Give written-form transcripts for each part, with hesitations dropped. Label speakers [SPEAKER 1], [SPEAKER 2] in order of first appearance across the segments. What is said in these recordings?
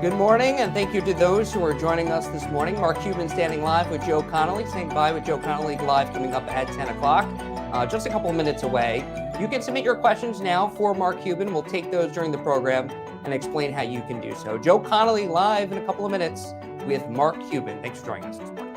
[SPEAKER 1] Good morning, and thank you to those who are joining us this morning. Mark Cuban standing live with Joe Connolly, saying bye with Joe Connolly live coming up at 10 o'clock, just a couple of minutes away. You can submit your questions now for Mark Cuban. We'll take those during the program and explain how you can do so. Joe Connolly live in a couple of minutes with Mark Cuban. Thanks for joining us this morning.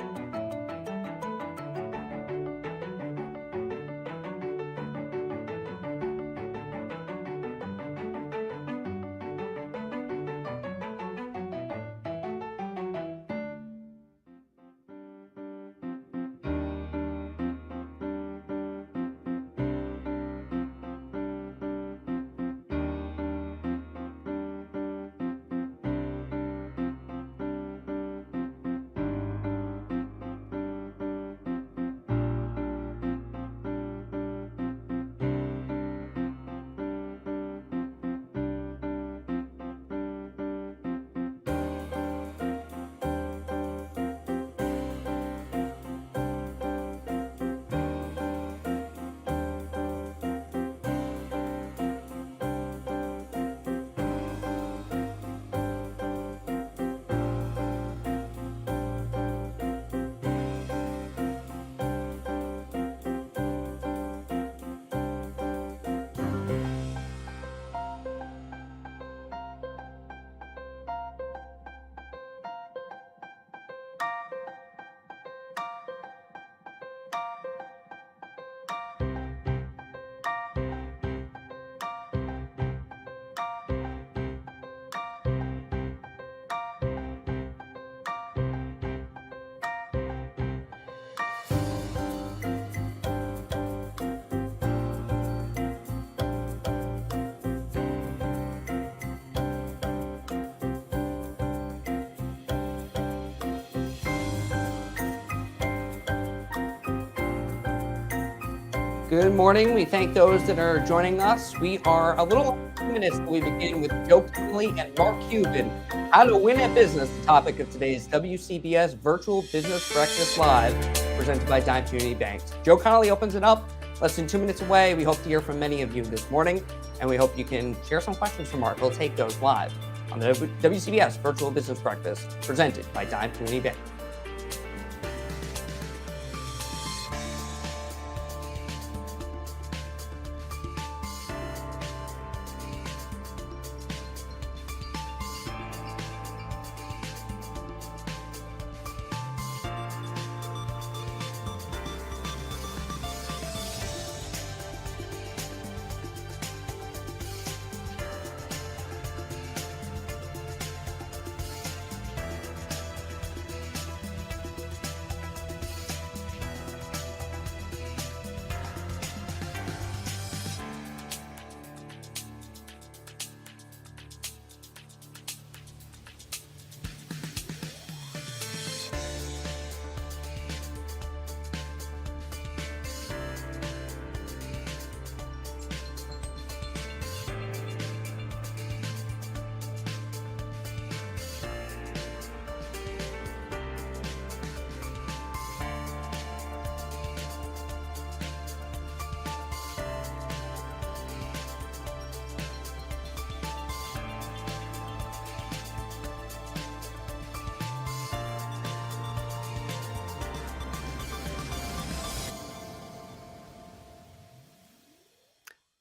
[SPEAKER 1] Good morning. We thank those that are joining us. We are a little over 2 minutes that we begin with Joe Connolly and Mark Cuban. How to win at business, the topic of today's WCBS Virtual Business Breakfast Live, presented by Dime Community Banks. Joe Connolly opens it up less than 2 minutes away. We hope to hear from many of you this morning, and we hope you can share some questions for Mark. We'll take those live on the WCBS Virtual Business Breakfast, presented by Dime Community Bank.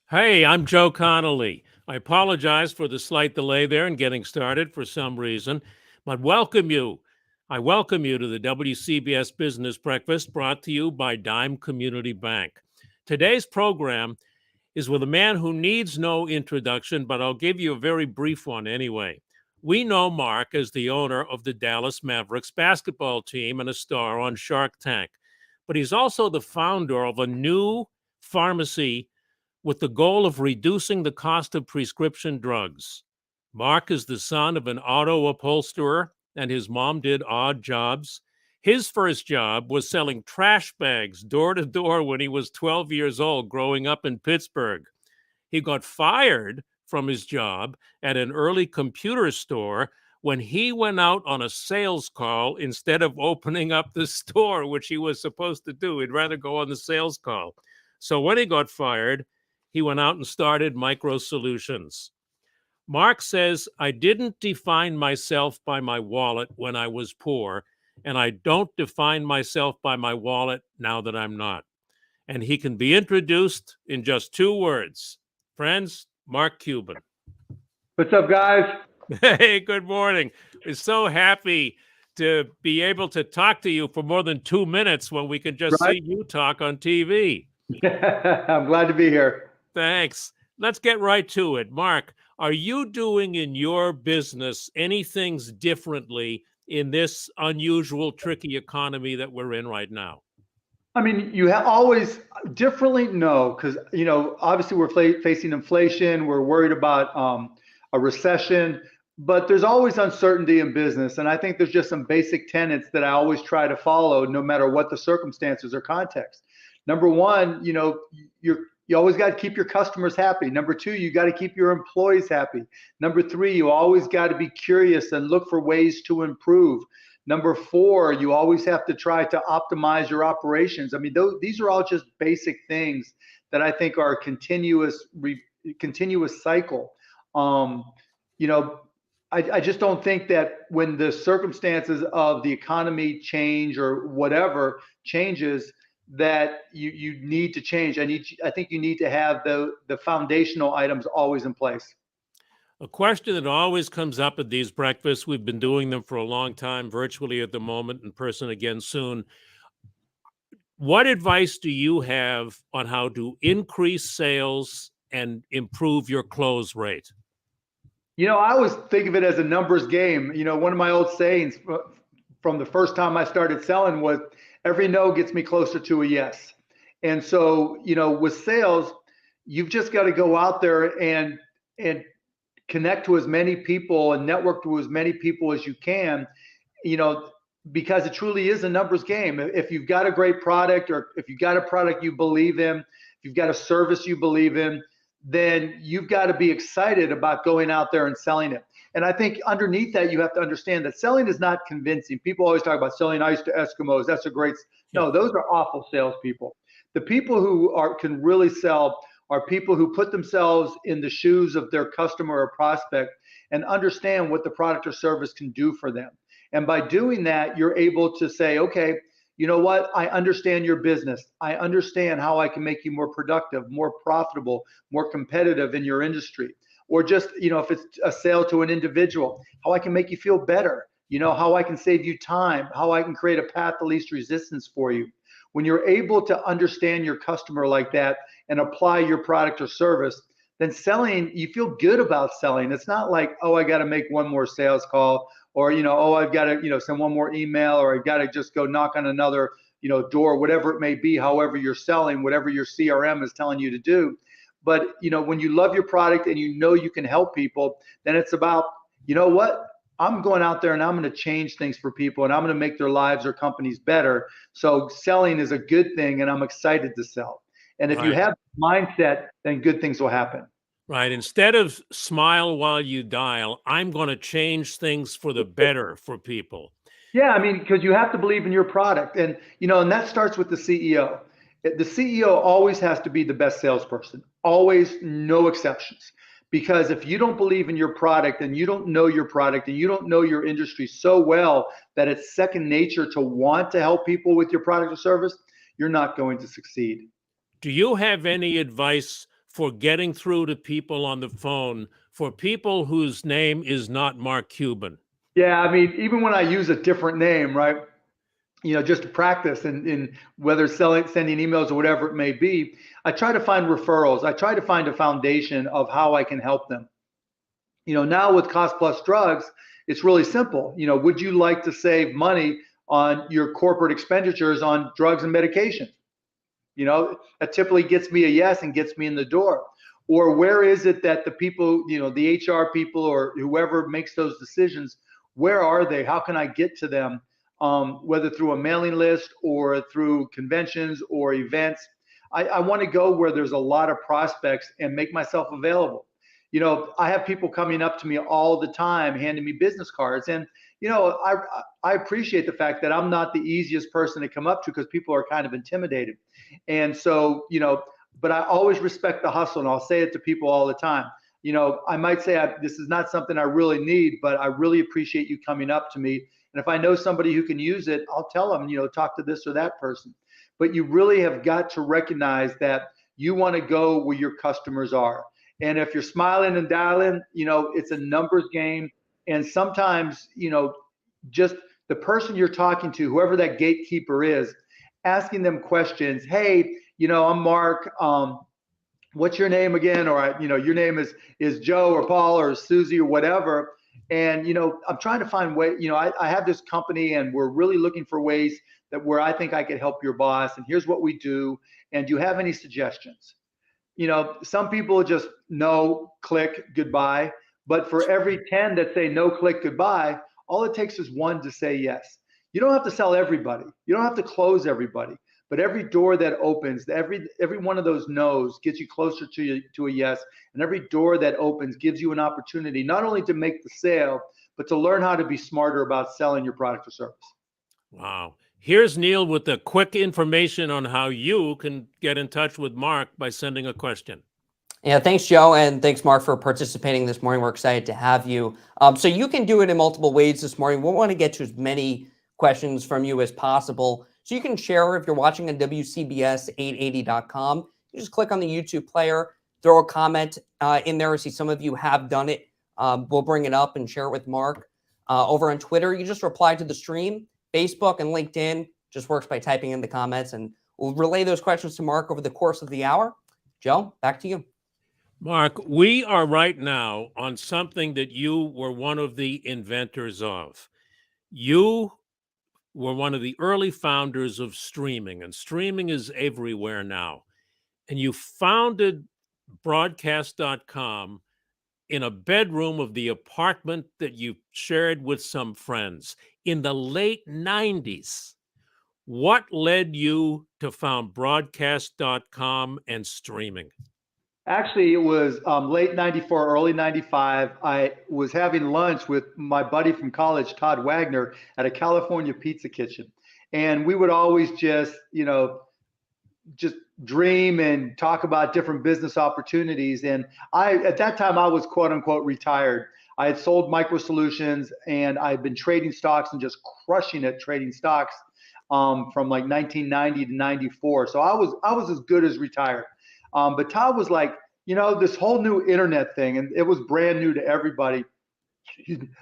[SPEAKER 2] Hey, I'm Joe Connolly. I apologize for the slight delay there in getting started for some reason, but I welcome you to the WCBS Business Breakfast brought to you by Dime Community Bank. Today's program is with a man who needs no introduction, but I'll give you a very brief one anyway. We know Mark as the owner of the Dallas Mavericks basketball team and a star on Shark Tank, but he's also the founder of a new pharmacy with the goal of reducing the cost of prescription drugs. Mark is the son of an auto upholsterer, and his mom did odd jobs. His first job was selling trash bags door to door when he was 12 years old, growing up in Pittsburgh. He got fired from his job at an early computer store when he went out on a sales call instead of opening up the store, which he was supposed to do. He'd rather go on the sales call. So when he got fired, he went out and started Micro Solutions. Mark says, I didn't define myself by my wallet when I was poor, and I don't define myself by my wallet now that I'm not. And he can be introduced in just 2 words. Friends, Mark Cuban.
[SPEAKER 3] What's up, guys?
[SPEAKER 2] Hey, good morning. We're so happy to be able to talk to you for more than 2 minutes when we can just
[SPEAKER 3] Right?
[SPEAKER 2] see you talk on TV.
[SPEAKER 3] I'm glad to be here.
[SPEAKER 2] Thanks. Let's get right to it. Mark, are you doing in your business anything differently in this unusual, tricky economy that we're in right now?
[SPEAKER 3] I mean, you have always differently, no, because obviously we're facing inflation. We're worried about a recession, but there's always uncertainty in business, and I think there's just some basic tenets that I always try to follow, no matter what the circumstances or context. Number one, you always got to keep your customers happy. Number two, you got to keep your employees happy. Number three, you always got to be curious and look for ways to improve. Number four, you always have to try to optimize your operations. I mean, these are all just basic things that I think are a continuous cycle. I just don't think that when the circumstances of the economy change or whatever changes, that you need to change. I think you need to have the foundational items always in place.
[SPEAKER 2] A question that always comes up at these breakfasts, we've been doing them for a long time, virtually at the moment, in person again soon. What advice do you have on how to increase sales and improve your close rate?
[SPEAKER 3] I always think of it as a numbers game. One of my old sayings from the first time I started selling was, every no gets me closer to a yes. And so, with sales, you've just got to go out there and connect to as many people and network to as many people as you can, because it truly is a numbers game. If you've got a great product, or if you've got a product you believe in, if you've got a service you believe in, then you've got to be excited about going out there and selling it. And I think underneath that, you have to understand that selling is not convincing. People always talk about selling ice to Eskimos. That's a great, no, those are awful salespeople. The people who can really sell are people who put themselves in the shoes of their customer or prospect and understand what the product or service can do for them. And by doing that, you're able to say, okay, you know what? I understand your business. I understand how I can make you more productive, more profitable, more competitive in your industry. Or just, if it's a sale to an individual, how I can make you feel better, how I can save you time, how I can create a path of least resistance for you. When you're able to understand your customer like that and apply your product or service, then selling, you feel good about selling. It's not like, oh, I got to make one more sales call, or, oh, I've got to, send one more email, or I've got to just go knock on another, door, whatever it may be, however you're selling, whatever your CRM is telling you to do. But, when you love your product and you can help people, then it's about, you know what? I'm going out there and I'm going to change things for people, and I'm going to make their lives or companies better. So selling is a good thing, and I'm excited to sell. And if you have mindset, then good things will happen.
[SPEAKER 2] Right. Instead of smile while you dial, I'm going to change things for the better for people.
[SPEAKER 3] Yeah, I mean, because you have to believe in your product. And, and that starts with the CEO. The CEO always has to be the best salesperson, always, no exceptions. Because if you don't believe in your product, and you don't know your product, and you don't know your industry so well that it's second nature to want to help people with your product or service, you're not going to succeed.
[SPEAKER 2] Do you have any advice for getting through to people on the phone, for people whose name is not Mark Cuban?
[SPEAKER 3] Yeah, I mean, even when I use a different name, right? Just to practice in whether sending emails or whatever it may be, I try to find referrals. I try to find a foundation of how I can help them. Now with Cost Plus Drugs, it's really simple. Would you like to save money on your corporate expenditures on drugs and medication? That typically gets me a yes and gets me in the door. Or where is it that the people, the HR people or whoever makes those decisions, where are they? How can I get to them? Whether through a mailing list or through conventions or events. I want to go where there's a lot of prospects and make myself available. I have people coming up to me all the time, handing me business cards. And, I appreciate the fact that I'm not the easiest person to come up to, because people are kind of intimidated. And so, but I always respect the hustle, and I'll say it to people all the time. I might say, this is not something I really need, but I really appreciate you coming up to me. And if I know somebody who can use it, I'll tell them, talk to this or that person. But you really have got to recognize that you want to go where your customers are. And if you're smiling and dialing, it's a numbers game. And sometimes, just the person you're talking to, whoever that gatekeeper is, asking them questions. Hey, I'm Mark. What's your name again? Or, your name is Joe or Paul or Susie or whatever. And, I'm trying to find ways, I have this company and we're really looking for ways where I think I could help your boss. And here's what we do. And do you have any suggestions? Some people just no, click, goodbye. But for every 10 that say no, click, goodbye, all it takes is one to say yes. You don't have to sell everybody. You don't have to close everybody. But every door that opens, every one of those no's gets you closer to a yes. And every door that opens gives you an opportunity not only to make the sale, but to learn how to be smarter about selling your product or service.
[SPEAKER 2] Wow. Here's Neil with the quick information on how you can get in touch with Mark by sending a question.
[SPEAKER 1] Yeah, thanks, Joe, and thanks, Mark, for participating this morning. We're excited to have you. So you can do it in multiple ways this morning. We want to get to as many questions from you as possible. So you can share if you're watching on WCBS880.com. You just click on the YouTube player, throw a comment in there. I see some of you have done it. We'll bring it up and share it with Mark. Over on Twitter, you just reply to the stream. Facebook and LinkedIn just works by typing in the comments, and we'll relay those questions to Mark over the course of the hour. Joe, back to you.
[SPEAKER 2] Mark, we are right now on something that you were one of the inventors of. You were one of the early founders of streaming, and streaming is everywhere now. And you founded broadcast.com in a bedroom of the apartment that you shared with some friends in the late 90s. What led you to found broadcast.com and streaming?
[SPEAKER 3] Actually, it was late 94, early 95. I was having lunch with my buddy from college, Todd Wagner, at a California pizza kitchen. And we would always just dream and talk about different business opportunities. And at that time, I was quote unquote retired. I had sold Micro Solutions and I'd been trading stocks and just crushing it trading stocks from like 1990 to 94. So I was as good as retired. But Todd was like, this whole new internet thing, and it was brand new to everybody.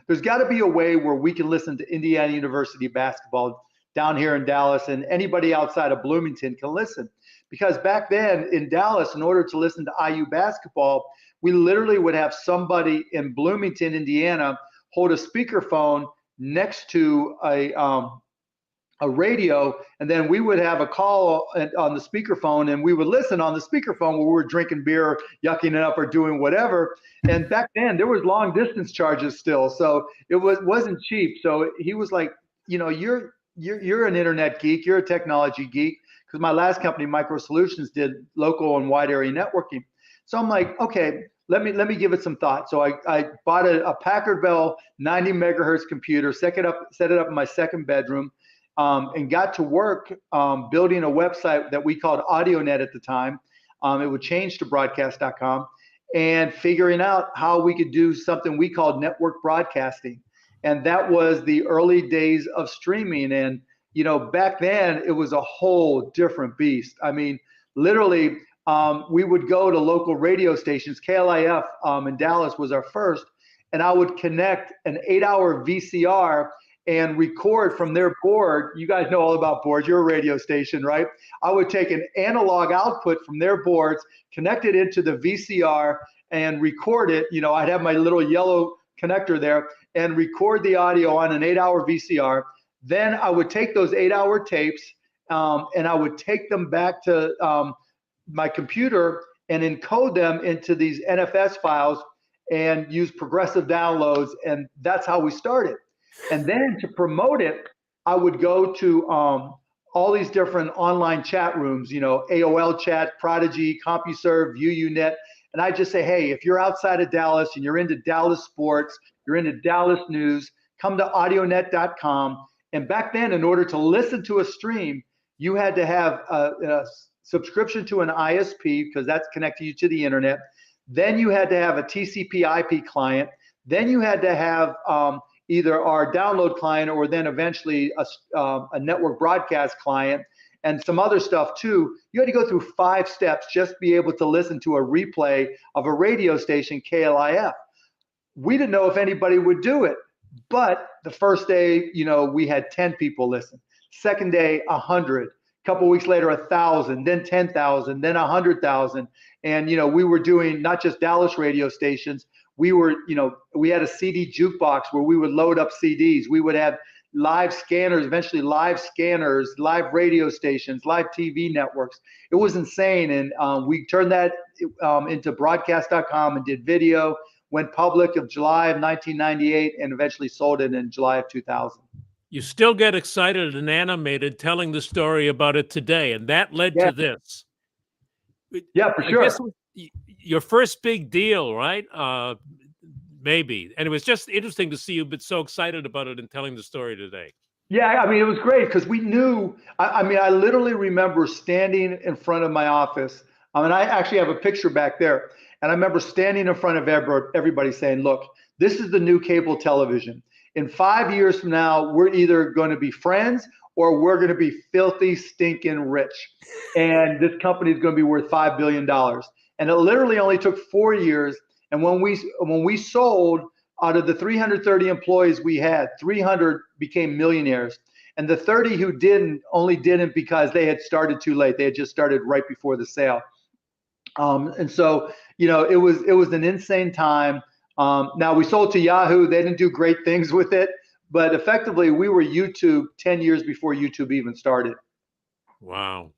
[SPEAKER 3] There's got to be a way where we can listen to Indiana University basketball down here in Dallas, and anybody outside of Bloomington can listen. Because back then in Dallas, in order to listen to IU basketball, we literally would have somebody in Bloomington, Indiana, hold a speakerphone next to a radio, and then we would have a call on the speakerphone, and we would listen on the speakerphone while we were drinking beer, yucking it up, or doing whatever. And back then there was long distance charges still, so it wasn't cheap. So he was like, you're an internet geek, you're a technology geek, because my last company, Micro Solutions, did local and wide area networking. So I'm like, okay, let me give it some thought. So I bought a Packard Bell 90 megahertz computer, set it up in my second bedroom. And got to work building a website that we called AudioNet at the time. It would change to broadcast.com, and figuring out how we could do something we called network broadcasting. And that was the early days of streaming. And, back then it was a whole different beast. I mean, literally, we would go to local radio stations. KLIF in Dallas was our first, and I would connect an 8-hour VCR and record from their board. You guys know all about boards. You're a radio station, right? I would take an analog output from their boards, connect it into the VCR, and record it. I'd have my little yellow connector there and record the audio on an 8-hour VCR. Then I would take those 8-hour tapes and I would take them back to my computer and encode them into these NFS files and use progressive downloads. And that's how we started. And then to promote it, I would go to all these different online chat rooms, AOL chat, Prodigy, CompuServe, UUNet. And I just say, hey, if you're outside of Dallas and you're into Dallas sports, you're into Dallas news, come to audionet.com. And back then, in order to listen to a stream, you had to have a subscription to an ISP, because that's connecting you to the internet. Then you had to have a TCP IP client. Then you had to have either our download client or then eventually a network broadcast client and some other stuff too. You had to go through 5 steps just to be able to listen to a replay of a radio station, KLIF. We didn't know if anybody would do it, but the first day, we had 10 people listen. Second day, 100. A couple of weeks later, 1,000, then 10,000, then 100,000. And, we were doing not just Dallas radio stations. We had a CD jukebox where we would load up CDs. We would have live scanners, eventually live scanners, live radio stations, live TV networks. It was insane. And we turned that into broadcast.com and did video, went public of July of 1998 and eventually sold it in July of 2000.
[SPEAKER 2] You still get excited and animated telling the story about it today. And that led to this.
[SPEAKER 3] Yeah, for sure.
[SPEAKER 2] Your first big deal, right? Maybe. And it was just interesting to see you been so excited about it and telling the story today.
[SPEAKER 3] Yeah, it was great because we knew, I literally remember standing in front of my office. I actually have a picture back there. And I remember standing in front of everybody saying, look, this is the new cable television. In 5 years from now, we're either going to be friends or we're going to be filthy, stinking rich. And this company is going to be worth $5 billion. And it literally only took 4 years. And when we sold, out of the 330 employees we had, 300 became millionaires. And the 30 who only didn't because they had started too late. They had just started right before the sale. And so, it was an insane time. Now we sold to Yahoo. They didn't do great things with it, but effectively we were YouTube 10 years before YouTube even started.
[SPEAKER 2] Wow.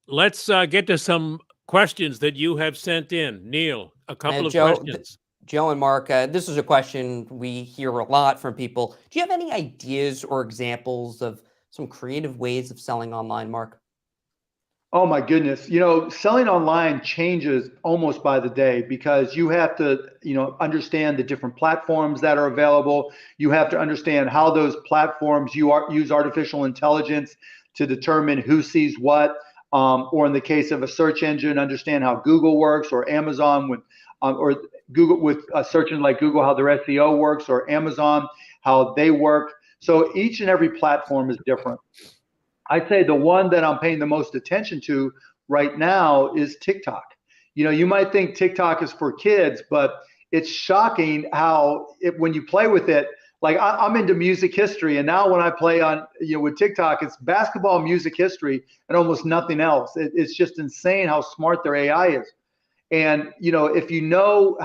[SPEAKER 2] Let's get to some questions that you have sent in. Neil, a couple of questions.
[SPEAKER 1] Joe and Mark, this is a question we hear a lot from people. Do you have any ideas or examples of some creative ways of selling online, Mark?
[SPEAKER 3] Oh my goodness. Selling online changes almost by the day because you have to, understand the different platforms that are available. You have to understand how those platforms use artificial intelligence to determine who sees what, or in the case of a search engine, understand how Google works, or Amazon or Google with a search engine like Google, how their SEO works, or Amazon, how they work. So each and every platform is different. I'd say the one that I'm paying the most attention to right now is TikTok. You might think TikTok is for kids, but it's shocking how when you play with it, like I'm into music history, and now when I play on, with TikTok, it's basketball, music history, and almost nothing else. It's just insane how smart their AI is. And, if you know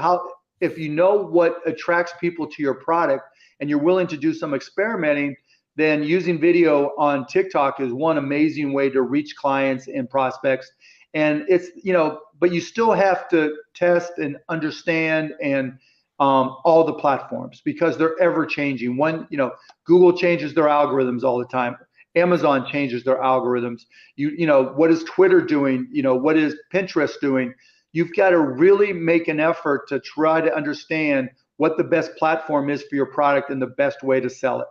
[SPEAKER 3] what attracts people to your product and you're willing to do some experimenting, then using video on TikTok is one amazing way to reach clients and prospects. And it's, but you still have to test and understand and all the platforms because they're ever changing. Google changes their algorithms all the time. Amazon changes their algorithms. What is Twitter doing? What is Pinterest doing? You've got to really make an effort to try to understand what the best platform is for your product and the best way to sell it.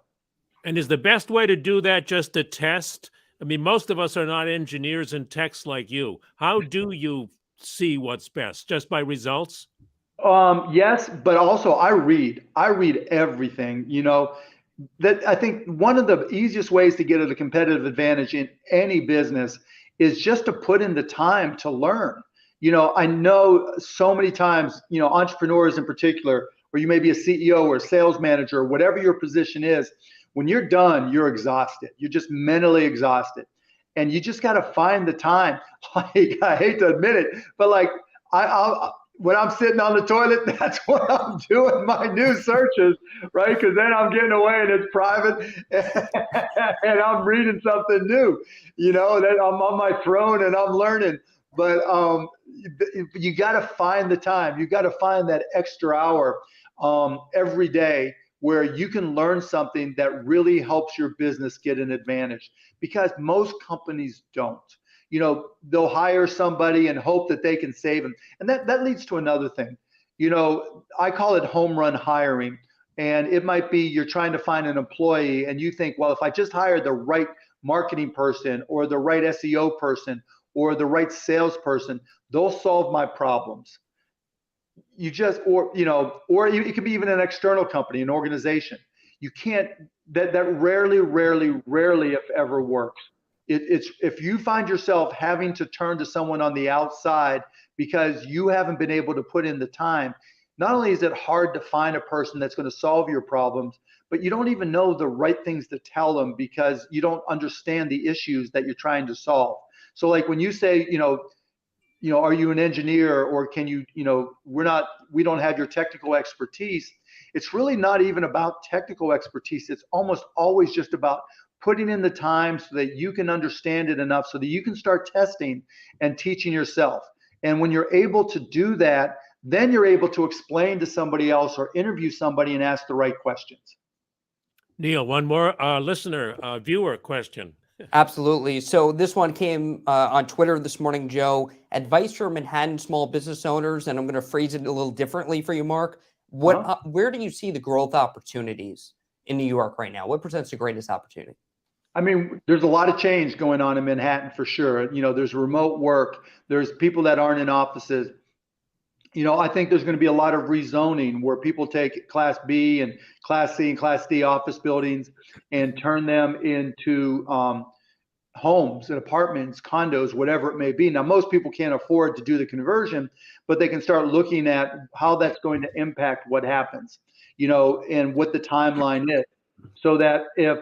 [SPEAKER 2] And is the best way to do that just to test? I mean, most of us are not engineers and techs like you. How do you see what's best? Just by results?
[SPEAKER 3] Yes, but also I read everything. That I think one of the easiest ways to get a competitive advantage in any business is just to put in the time to learn. I know so many times, entrepreneurs in particular, or you may be a CEO or a sales manager, or whatever your position is, when you're done, you're exhausted. You're just mentally exhausted. And you just got to find the time. Like, I hate to admit it, but like when I'm sitting on the toilet, that's when I'm doing my new searches, right? Because then I'm getting away and it's private and I'm reading something new, that I'm on my throne and I'm learning. But you got to find the time. You got to find that extra hour every day where you can learn something that really helps your business get an advantage, because most companies don't. They'll hire somebody and hope that they can save them. And that leads to another thing. I call it home run hiring. And it might be you're trying to find an employee and you think, well, if I just hire the right marketing person or the right SEO person or the right salesperson, they'll solve my problems. you just, it could be even an external company, an organization. You can't, that rarely, if ever works. It's if you find yourself having to turn to someone on the outside because you haven't been able to put in the time, not only is it hard to find a person that's going to solve your problems, but you don't even know the right things to tell them because you don't understand the issues that you're trying to solve. So like when you say, are you an engineer, or can you, we don't have your technical expertise. It's really not even about technical expertise. It's almost always just about putting in the time so that you can understand it enough so that you can start testing and teaching yourself. And when you're able to do that, then you're able to explain to somebody else or interview somebody and ask the right questions.
[SPEAKER 2] Neil, one more viewer question.
[SPEAKER 1] Absolutely. So this one came on Twitter this morning, Joe. Advice for Manhattan small business owners, and I'm going to phrase it a little differently for you, Mark. Where do you see the growth opportunities in New York right now? What presents the greatest opportunity?
[SPEAKER 3] I mean, there's a lot of change going on in Manhattan for sure. There's remote work. There's people that aren't in offices. I think there's going to be a lot of rezoning where people take Class B and Class C and Class D office buildings and turn them into homes and apartments, condos, whatever it may be. Now, most people can't afford to do the conversion, but they can start looking at how that's going to impact what happens, and what the timeline is, so that if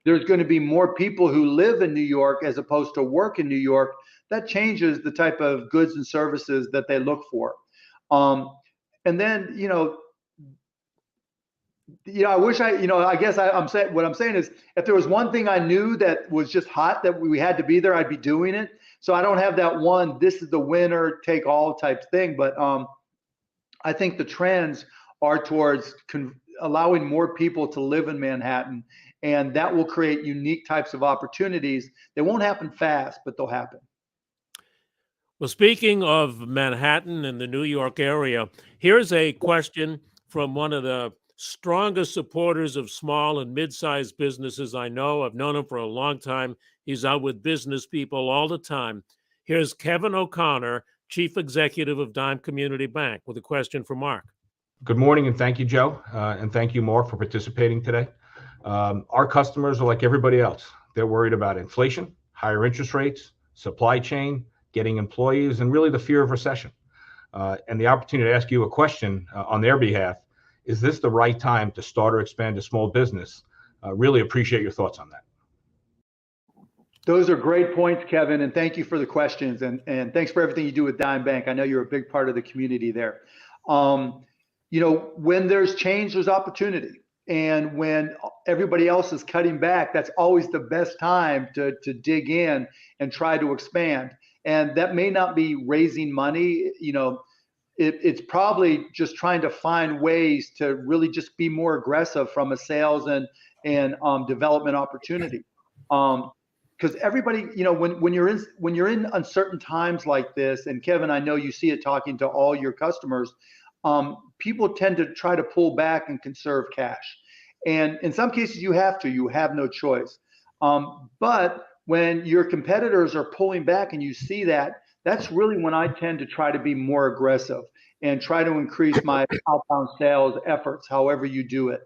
[SPEAKER 3] there's going to be more people who live in New York as opposed to work in New York, that changes the type of goods and services that they look for. And then, I wish I guess I'm saying, what I'm saying is, if there was one thing I knew that was just hot, that we had to be there, I'd be doing it. So I don't have that one, this is the winner take all type thing. But I think the trends are towards allowing more people to live in Manhattan, and that will create unique types of opportunities. They won't happen fast, but they'll happen.
[SPEAKER 2] Well, speaking of Manhattan and the New York area, here's a question from one of the strongest supporters of small and mid-sized businesses I know. I've known him for a long time. He's out with business people all the time. Here's Kevin O'Connor, Chief Executive of Dime Community Bank, with a question for Mark.
[SPEAKER 4] Good morning, and thank you, Joe, and thank you, Mark, for participating today. Our customers are like everybody else. They're worried about inflation, higher interest rates, supply chain, getting employees, and really the fear of recession. And the opportunity to ask you a question on their behalf: is this the right time to start or expand a small business? Really appreciate your thoughts on that.
[SPEAKER 3] Those are great points, Kevin, and thank you for the questions, and thanks for everything you do with Dime Bank. I know you're a big part of the community there. When there's change, there's opportunity. And when everybody else is cutting back, that's always the best time to dig in and try to expand. And that may not be raising money, it's probably just trying to find ways to really just be more aggressive from a sales and development opportunity. Because everybody, when you're in uncertain times like this, and Kevin, I know you see it talking to all your customers, people tend to try to pull back and conserve cash. And in some cases you have no choice. But when your competitors are pulling back and you see that, that's really when I tend to try to be more aggressive and try to increase my outbound sales efforts, however you do it.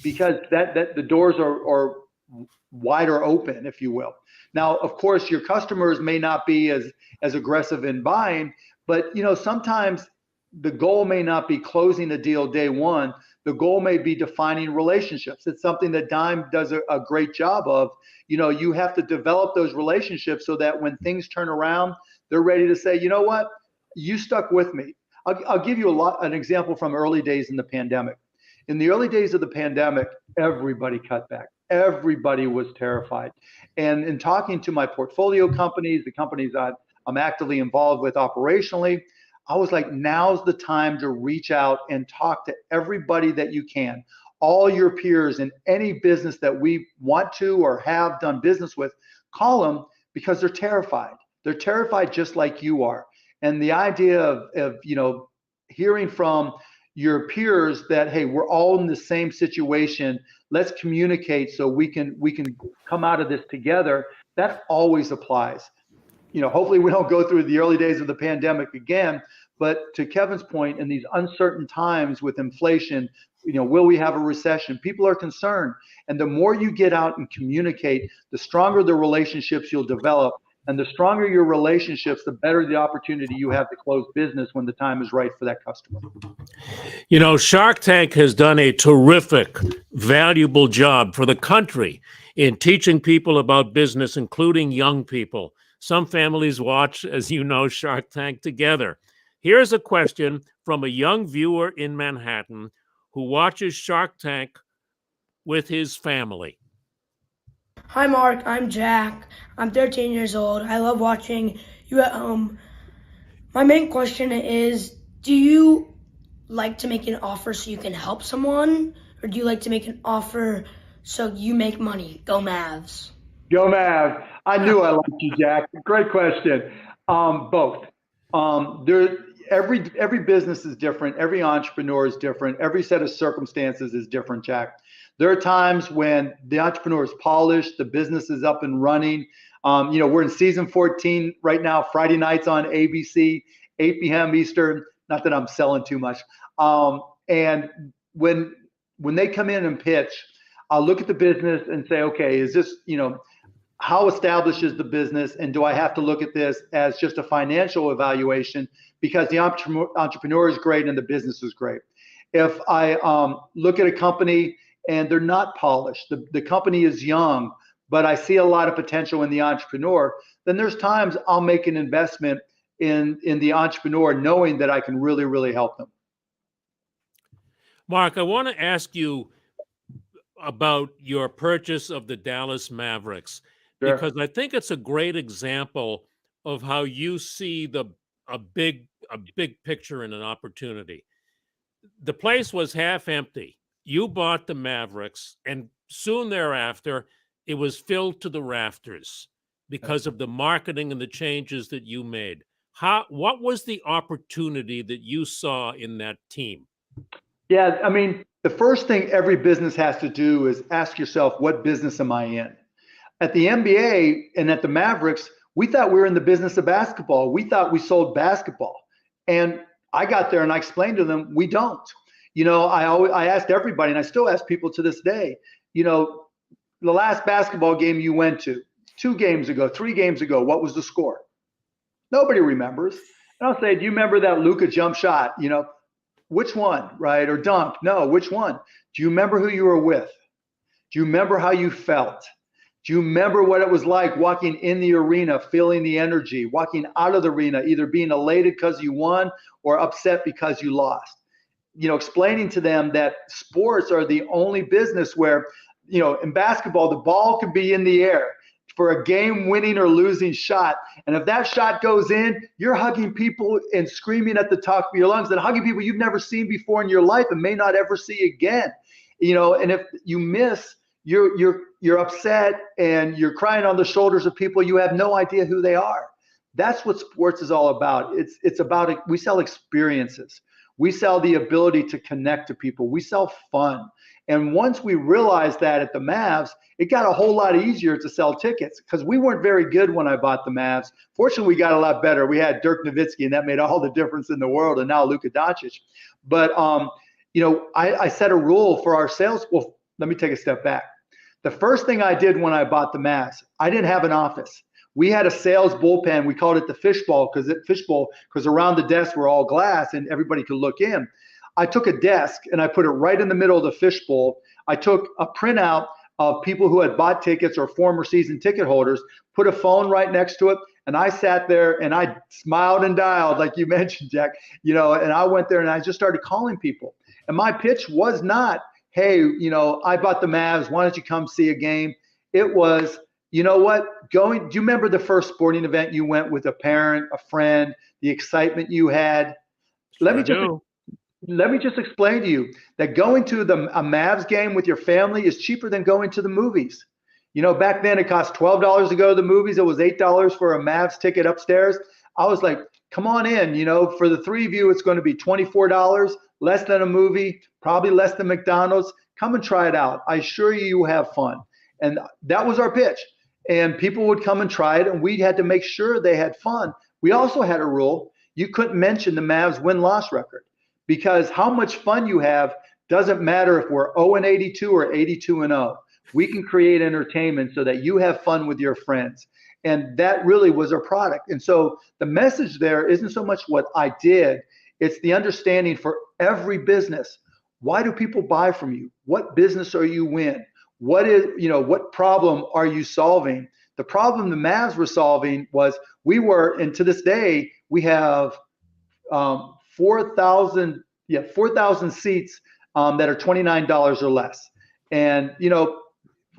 [SPEAKER 3] Because that the doors are wider open, if you will. Now, of course, your customers may not be as aggressive in buying, but sometimes the goal may not be closing a deal day one. The goal may be defining relationships. It's something that Dime does a great job of. You have to develop those relationships so that when things turn around, they're ready to say, you know what, you stuck with me. I'll give you an example from early days in the pandemic. In the early days of the pandemic, everybody cut back. Everybody was terrified. And in talking to my portfolio companies, the companies that I'm actively involved with operationally, I was like, now's the time to reach out and talk to everybody that you can, all your peers in any business that we want to or have done business with. Call them, because they're terrified. They're terrified just like you are. And the idea of hearing from your peers that, hey, we're all in the same situation, let's communicate so we can come out of this together, that always applies. Hopefully we don't go through the early days of the pandemic again, But to Kevin's point, in these uncertain times with inflation, will we have a recession? People are concerned. And the more you get out and communicate, the stronger the relationships you'll develop. And the stronger your relationships, the better the opportunity you have to close business when the time is right for that customer.
[SPEAKER 2] Shark Tank has done a terrific, valuable job for the country in teaching people about business, including young people. Some families watch, as you know, Shark Tank together. Here's a question from a young viewer in Manhattan who watches Shark Tank with his family.
[SPEAKER 5] Hi, Mark. I'm Jack. I'm 13 years old. I love watching you at home. My main question is, do you like to make an offer so you can help someone, or do you like to make an offer so you make money? Go Mavs.
[SPEAKER 3] Go Mavs. I knew I liked you, Jack. Great question. Both. Every business is different. Every entrepreneur is different. Every set of circumstances is different, Jack. There are times when the entrepreneur is polished, the business is up and running. We're in season 14 right now, Friday nights on ABC, 8 p.m. Eastern. Not that I'm selling too much. And when they come in and pitch, I'll look at the business and say, okay, is this, how established is the business? And do I have to look at this as just a financial evaluation because the entrepreneur is great and the business is great? If I look at a company and they're not polished, the company is young, but I see a lot of potential in the entrepreneur, then there's times I'll make an investment in the entrepreneur knowing that I can really, really help them.
[SPEAKER 2] Mark, I want to ask you about your purchase of the Dallas Mavericks,
[SPEAKER 3] Sure.
[SPEAKER 2] because I think it's a great example of how you see a big picture and an opportunity. The place was half empty. You bought the Mavericks, and soon thereafter, it was filled to the rafters because of the marketing and the changes that you made. What was the opportunity that you saw in that team?
[SPEAKER 3] Yeah, I mean, the first thing every business has to do is ask yourself, what business am I in? At the NBA and at the Mavericks, we thought we were in the business of basketball. We thought we sold basketball. And I got there and I explained to them, we don't. I asked everybody, and I still ask people to this day, the last basketball game you went to, 2 games ago, 3 games ago, what was the score? Nobody remembers. And I'll say, do you remember that Luka jump shot? Which one, right? Or dunk? No, which one? Do you remember who you were with? Do you remember how you felt? Do you remember what it was like walking in the arena, feeling the energy, walking out of the arena, either being elated because you won or upset because you lost? Explaining to them that sports are the only business where, in basketball, the ball could be in the air for a game winning or losing shot. And if that shot goes in, you're hugging people and screaming at the top of your lungs and hugging people you've never seen before in your life and may not ever see again. And if you miss, you're upset and you're crying on the shoulders of people you have no idea who they are. That's what sports is all about. It's about it. We sell experiences. We sell the ability to connect to people. We sell fun. And once we realized that at the Mavs, it got a whole lot easier to sell tickets because we weren't very good when I bought the Mavs. Fortunately, we got a lot better. We had Dirk Nowitzki, and that made all the difference in the world, and now Luka Doncic. But, I set a rule for our sales. Well, let me take a step back. The first thing I did when I bought the Mavs, I didn't have an office. We had a sales bullpen. We called it the fishbowl because around the desk were all glass and everybody could look in. I took a desk and I put it right in the middle of the fishbowl. I took a printout of people who had bought tickets or former season ticket holders, put a phone right next to it, and I sat there and I smiled and dialed, like you mentioned, Jack, and I went there and I just started calling people. And my pitch was not, hey, I bought the Mavs. Why don't you come see a game? It was, you know what? Do you remember the first sporting event you went with a parent, a friend, the excitement you had? Let me just explain to you that going to a Mavs game with your family is cheaper than going to the movies. Back then it cost $12 to go to the movies. It was $8 for a Mavs ticket upstairs. I was like, come on in. For the 3 of you, it's going to be $24, less than a movie, probably less than McDonald's. Come and try it out. I assure you, you have fun. And that was our pitch. And people would come and try it, and we had to make sure they had fun. We also had a rule. you couldn't mention the Mavs win-loss record, because how much fun you have doesn't matter if we're 0-82 or 82-0. We can create entertainment so that you have fun with your friends. And that really was our product. And so the message there isn't so much what I did, it's the understanding for every business. Why do people buy from you? What business are you in? What problem are you solving? The problem the Mavs were solving was and to this day, we have 4,000 seats that are $29 or less. And,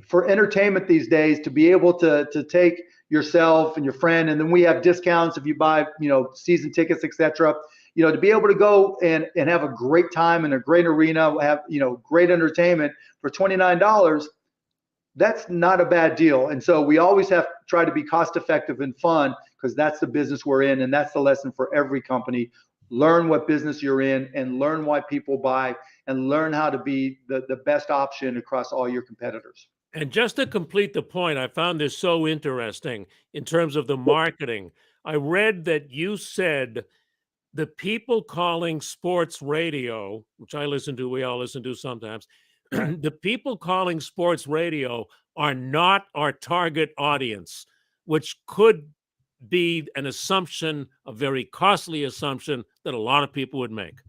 [SPEAKER 3] for entertainment these days, to be able to take yourself and your friend, and then we have discounts if you buy, season tickets, etc. To be able to go and have a great time in a great arena, have, great entertainment for $29, that's not a bad deal. And so we always have to try to be cost effective and fun, because that's the business we're in. And that's the lesson for every company. Learn what business you're in and learn why people buy, and learn how to be the best option across all your competitors.
[SPEAKER 2] And just to complete the point, I found this so interesting in terms of the marketing. I read that you said the people calling sports radio, which I listen to, we all listen to sometimes, the people calling sports radio are not our target audience, which could be an assumption, a very costly assumption that a lot of people would make.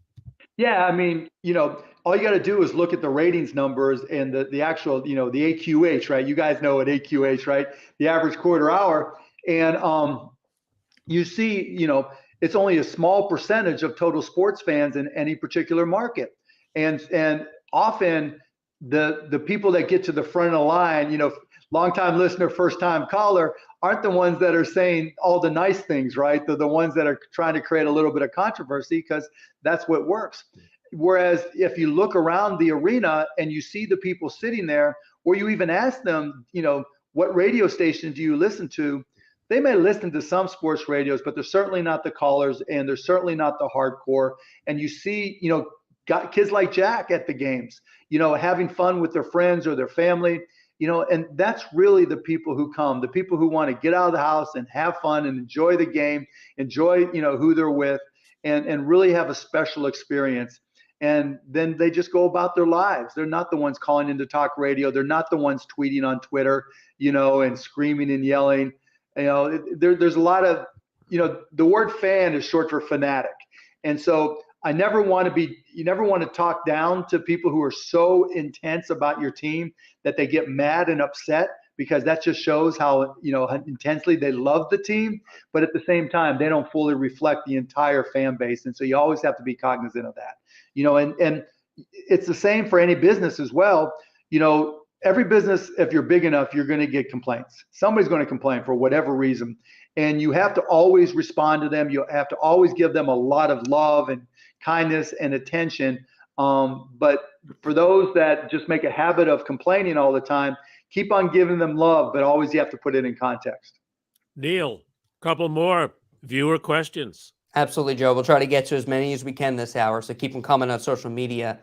[SPEAKER 3] Yeah, I mean, all you got to do is look at the ratings numbers and the actual, the AQH, right? You guys know what AQH, right? The average quarter hour. And you see, it's only a small percentage of total sports fans in any particular market. And often the people that get to the front of the line, longtime listener, first time caller, aren't the ones that are saying all the nice things, right? They're the ones that are trying to create a little bit of controversy, because that's what works. Whereas if you look around the arena and you see the people sitting there, or you even ask them, what radio station do you listen to? They may listen to some sports radios, but they're certainly not the callers, and they're certainly not the hardcore. And you see, got kids like Jack at the games, having fun with their friends or their family, and that's really the people who come, the people who want to get out of the house and have fun and enjoy the game, enjoy, who they're with, and really have a special experience. And then they just go about their lives. They're not the ones calling into talk radio. They're not the ones tweeting on Twitter, and screaming and yelling. There's a lot of, the word fan is short for fanatic. And so you never want to talk down to people who are so intense about your team that they get mad and upset, because that just shows how intensely they love the team. But at the same time, they don't fully reflect the entire fan base. And so you always have to be cognizant of that, and it's the same for any business as well. Every business, if you're big enough, you're going to get complaints. Somebody's going to complain for whatever reason. And you have to always respond to them. You have to always give them a lot of love and kindness and attention. But for those that just make a habit of complaining all the time, keep on giving them love, but always you have to put it in context.
[SPEAKER 2] Neil, a couple more viewer questions.
[SPEAKER 1] Absolutely, Joe. We'll try to get to as many as we can this hour, so keep them coming on social media.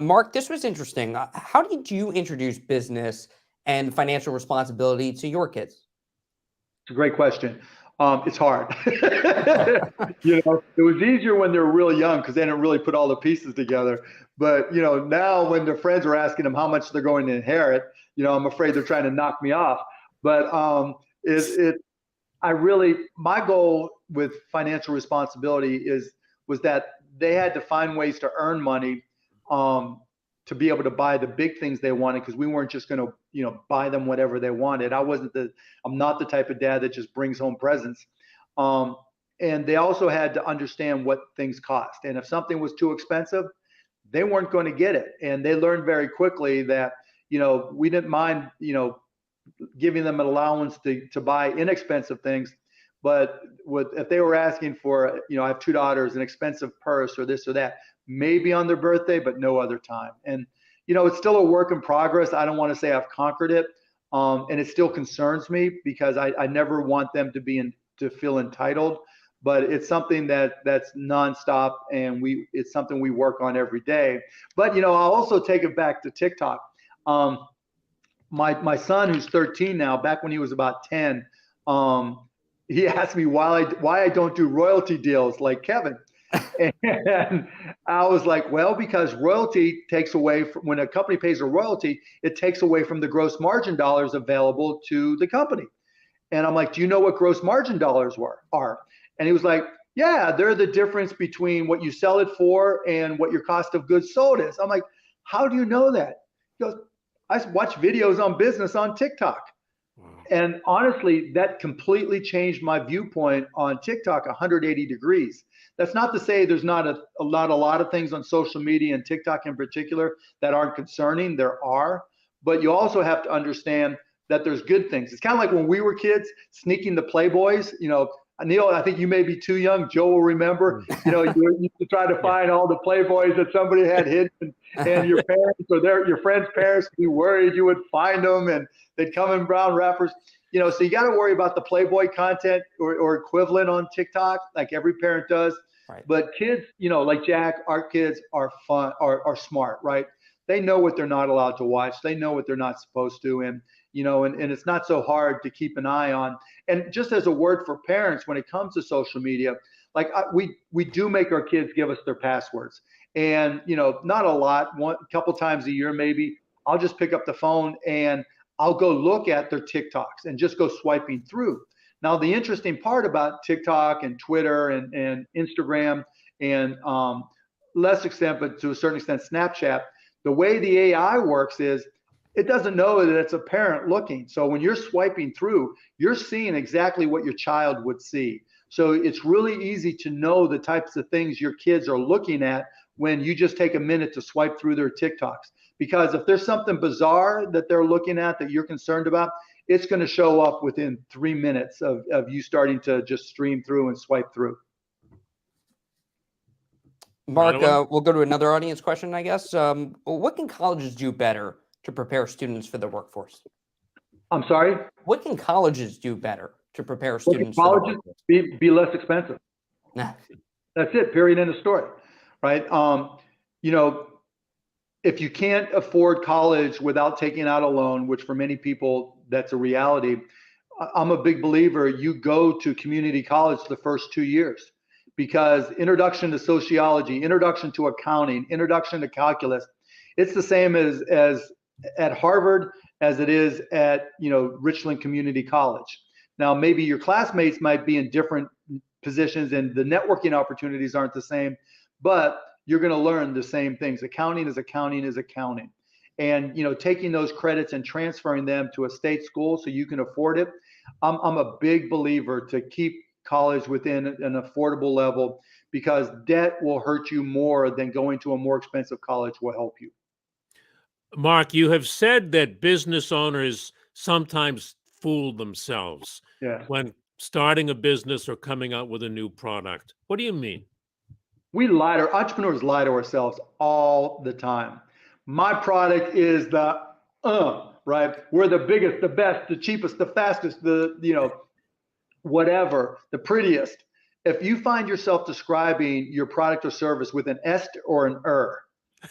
[SPEAKER 1] Mark, this was interesting. How did you introduce business and financial responsibility to your kids?
[SPEAKER 3] It's a great question. It's hard. It was easier when they were really young, because they didn't really put all the pieces together. But, now when their friends are asking them how much they're going to inherit, I'm afraid they're trying to knock me off. But my goal with financial responsibility was that they had to find ways to earn money to be able to buy the big things they wanted, because we weren't just going to, buy them whatever they wanted. I'm not the type of dad that just brings home presents. And they also had to understand what things cost. And if something was too expensive, they weren't going to get it. And they learned very quickly that, we didn't mind, giving them an allowance to buy inexpensive things. But if they were asking for, I have two daughters, an expensive purse or this or that, maybe on their birthday, but no other time. And, it's still a work in progress. I don't want to say I've conquered it. And it still concerns me, because I never want them to feel entitled, but it's something that's nonstop, and it's something we work on every day. But, I'll also take it back to TikTok. My son, who's 13 now, back when he was about 10, he asked me why I don't do royalty deals like Kevin. And I was like, well, because royalty takes away from, when a company pays a royalty, it takes away from the gross margin dollars available to the company. And I'm like, do you know what gross margin dollars are? And he was like, yeah, they're the difference between what you sell it for and what your cost of goods sold is. I'm like, how do you know that? He goes, I watch videos on business on TikTok. And honestly, that completely changed my viewpoint on TikTok 180 degrees. That's not to say there's not a lot of things on social media and TikTok in particular that aren't concerning. There are, but you also have to understand that there's good things. It's kind of like when we were kids, sneaking the Playboys. Neil, I think you may be too young. Joe will remember. You used to try to find all the Playboys that somebody had hidden, and your parents or your friends' parents would be worried you would find them, and they'd come in brown wrappers. So you got to worry about the Playboy content or equivalent on TikTok, like every parent does.
[SPEAKER 1] Right.
[SPEAKER 3] But kids, like Jack, our kids are fun, are smart, right? They know what they're not allowed to watch. They know what they're not supposed to, and it's not so hard to keep an eye on. And just as a word for parents, when it comes to social media, like we do make our kids give us their passwords, and not a lot, a couple times a year maybe. I'll just pick up the phone and I'll go look at their TikToks and just go swiping through. Now, the interesting part about TikTok and Twitter and Instagram and less extent, but to a certain extent, Snapchat, the way the AI works is it doesn't know that it's a parent looking. So when you're swiping through, you're seeing exactly what your child would see. So it's really easy to know the types of things your kids are looking at when you just take a minute to swipe through their TikToks. Because if there's something bizarre that they're looking at that you're concerned about, it's going to show up within 3 minutes of you starting to just stream through and swipe through.
[SPEAKER 1] Mark, we'll go to another audience question, I guess. What can colleges do better to prepare students for the workforce?
[SPEAKER 3] I'm sorry?
[SPEAKER 1] What can colleges do better to prepare students for the workforce?
[SPEAKER 3] Be less expensive. That's it, period, end of story, right? If you can't afford college without taking out a loan, which for many people, that's a reality, I'm a big believer you go to community college the first 2 years, because introduction to sociology, introduction to accounting, introduction to calculus, it's the same as at Harvard as it is at Richland Community College. Now, maybe your classmates might be in different positions and the networking opportunities aren't the same, but you're going to learn the same things. Accounting is accounting is accounting. And taking those credits and transferring them to a state school so you can afford it. I'm a big believer to keep college within an affordable level, because debt will hurt you more than going to a more expensive college will help you.
[SPEAKER 2] Mark, you have said that business owners sometimes fool themselves when starting a business or coming out with a new product. What do you mean? Entrepreneurs lie to ourselves all the time. My product is the right? We're the biggest, the best, the cheapest, the fastest, whatever, the prettiest. If you find yourself describing your product or service with an est or an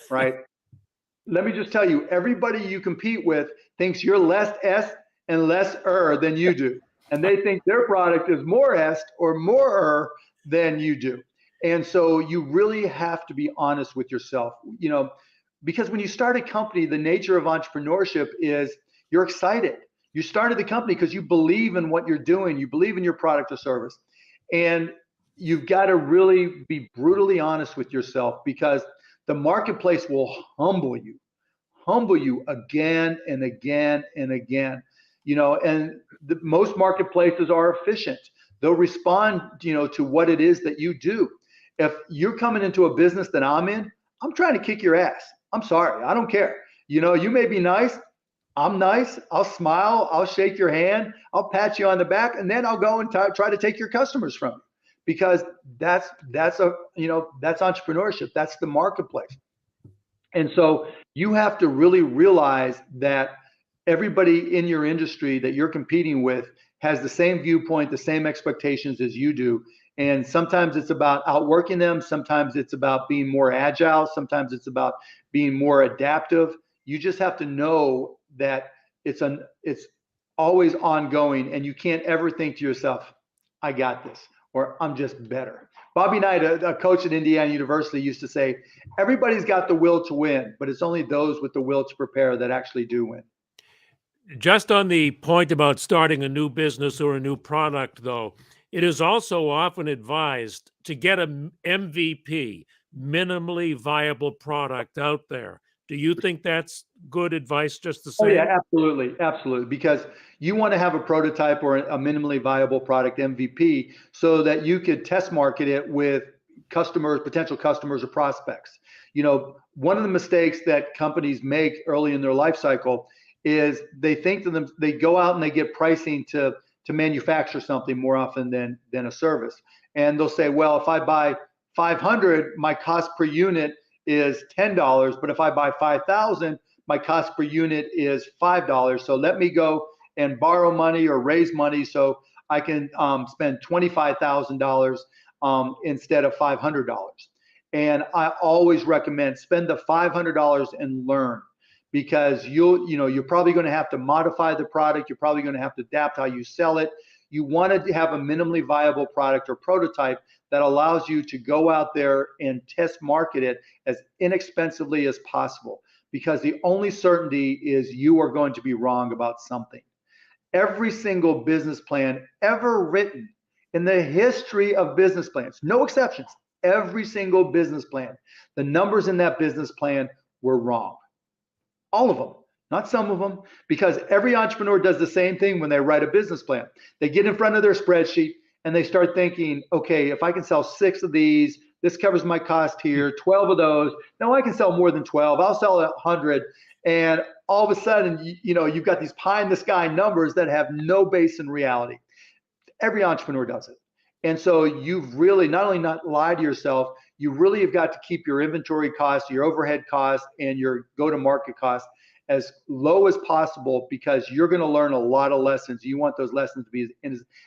[SPEAKER 2] right? Let me just tell you, everybody you compete with thinks you're less est and less than you do. And they think their product is more est or more than you do. And so you really have to be honest with yourself, because when you start a company, the nature of entrepreneurship is you're excited. You started the company because you believe in what you're doing. You believe in your product or service. And you've got to really be brutally honest with yourself, because the marketplace will humble you again and again and again, and most marketplaces are efficient. They'll respond, to what it is that you do. If you're coming into a business that I'm in, I'm trying to kick your ass. I'm sorry. I don't care. You may be nice. I'm nice. I'll smile. I'll shake your hand. I'll pat you on the back, and then I'll go and try to take your customers from you, because that's entrepreneurship. That's the marketplace. And so you have to really realize that everybody in your industry that you're competing with has the same viewpoint, the same expectations as you do. And sometimes it's about outworking them. Sometimes it's about being more agile. Sometimes it's about being more adaptive. You just have to know that it's always ongoing, and you can't ever think to yourself,
[SPEAKER 3] I got this, or I'm just better. Bobby Knight, a coach at Indiana University, used to say, everybody's got the will to win, but it's only those with the will to prepare that actually do win.
[SPEAKER 2] Just on the point about starting a new business or a new product, though, it is also often advised to get a MVP, minimally viable product out there. Do you think that's good advice just the
[SPEAKER 3] Oh
[SPEAKER 2] same?
[SPEAKER 3] yeah, absolutely, absolutely. Because you want to have a prototype or a minimally viable product MVP so that you could test market it with customers, potential customers or prospects. One of the mistakes that companies make early in their life cycle is they think to them, they go out and they get pricing to manufacture something more often than a service. And they'll say, well, if I buy 500, my cost per unit is $10, but if I buy 5,000, my cost per unit is $5. So let me go and borrow money or raise money so I can spend $25,000 instead of $500. And I always recommend spend the $500 and learn, because you're probably going to have to modify the product. You're probably going to have to adapt how you sell it. You want to have a minimally viable product or prototype that allows you to go out there and test market it as inexpensively as possible, because the only certainty is you are going to be wrong about something. Every single business plan ever written in the history of business plans, no exceptions, every single business plan, the numbers in that business plan were wrong. All of them, not some of them, because every entrepreneur does the same thing when they write a business plan. They get in front of their spreadsheet and they start thinking, okay, if I can sell 6 of these, this covers my cost here, 12 of those. No, I can sell more than 12. I'll sell 100. And all of a sudden, you've got these pie in the sky numbers that have no base in reality. Every entrepreneur does it. And so you've really not only not lied to yourself, you really have got to keep your inventory costs, your overhead costs, and your go-to-market costs as low as possible, because you're going to learn a lot of lessons. You want those lessons to be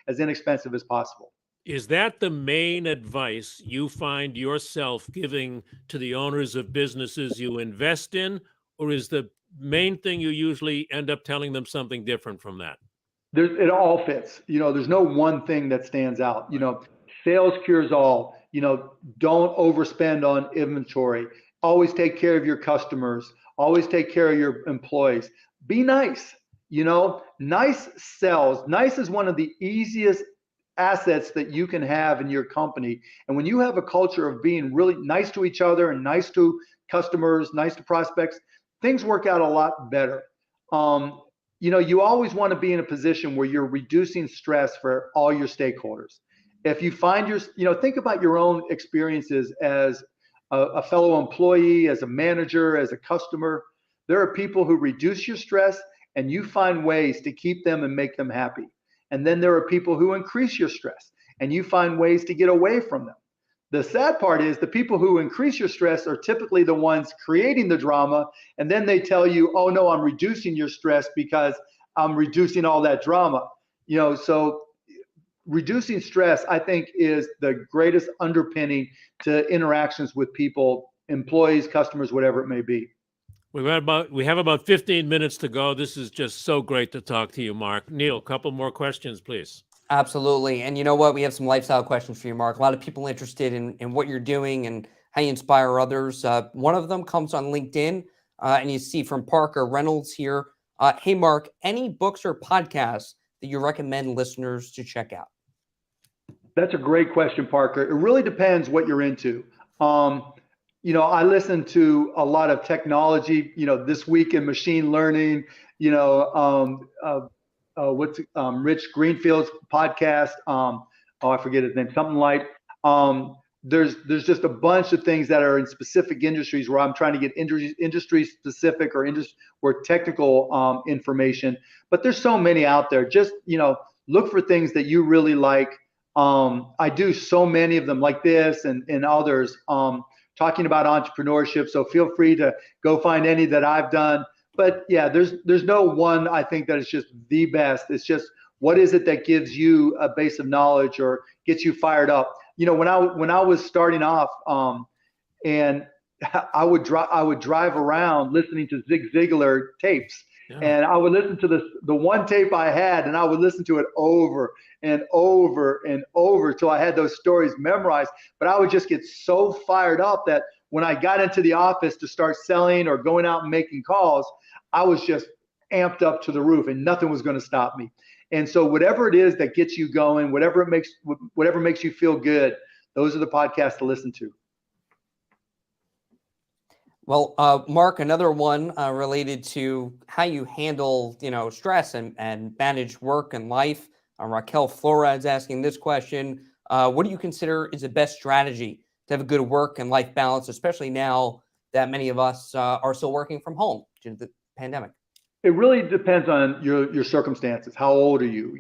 [SPEAKER 3] as inexpensive as possible.
[SPEAKER 2] Is that the main advice you find yourself giving to the owners of businesses you invest in, or is the main thing you usually end up telling them something different from that?
[SPEAKER 3] It all fits. There's no one thing that stands out. Sales cures all. Don't overspend on inventory. Always take care of your customers. Always take care of your employees. Be nice. Nice sells. Nice is one of the easiest assets that you can have in your company. And when you have a culture of being really nice to each other and nice to customers, nice to prospects, things work out a lot better. You always want to be in a position where you're reducing stress for all your stakeholders. If you find think about your own experiences as a fellow employee, as a manager, as a customer. There are people who reduce your stress and you find ways to keep them and make them happy. And then there are people who increase your stress and you find ways to get away from them. The sad part is the people who increase your stress are typically the ones creating the drama. And then they tell you, oh no, I'm reducing your stress because I'm reducing all that drama. So reducing stress, I think, is the greatest underpinning to interactions with people, employees, customers, whatever it may be.
[SPEAKER 2] We have about 15 minutes to go. This is just so great to talk to you, Mark. Neil, a couple more questions, please.
[SPEAKER 1] Absolutely. And you know what? We have some lifestyle questions for you, Mark. A lot of people interested in what you're doing and how you inspire others. One of them comes on LinkedIn, and you see from Parker Reynolds here. Hey, Mark, any books or podcasts that you recommend listeners to check out?
[SPEAKER 3] That's a great question, Parker. It really depends what you're into. I listen to a lot of technology, This Week in Machine Learning, Rich Greenfield's podcast. I forget his name, something like, there's just a bunch of things that are in specific industries where I'm trying to get industry specific or technical information, but there's so many out there. Just, look for things that you really like. I do so many of them like this and others, talking about entrepreneurship. So feel free to go find any that I've done. But yeah, there's no one I think that is just the best. It's just, what is it that gives you a base of knowledge or gets you fired up? When I was starting off, and I would drive around listening to Zig Ziglar tapes,
[SPEAKER 2] Yeah.
[SPEAKER 3] And I would listen to the one tape I had, and I would listen to it over and over and over till I had those stories memorized. But I would just get so fired up that when I got into the office to start selling or going out and making calls, I was just amped up to the roof, and nothing was going to stop me. And so whatever it is that gets you going, whatever makes you feel good, those are the podcasts to listen to.
[SPEAKER 1] Well, Mark, another one related to how you handle, stress and manage work and life. Raquel Flores asking this question. What do you consider is the best strategy to have a good work and life balance, especially now that many of us are still working from home due to the pandemic?
[SPEAKER 3] It really depends on your circumstances. How old are you?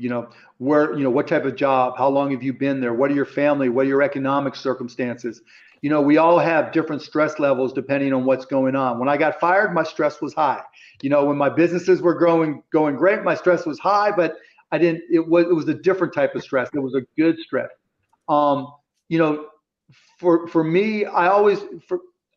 [SPEAKER 3] What type of job? How long have you been there? What are your family? What are your economic circumstances? We all have different stress levels depending on what's going on. When I got fired, my stress was high. When my businesses were going great, my stress was high, but it was a different type of stress. It was a good stress. For me, I always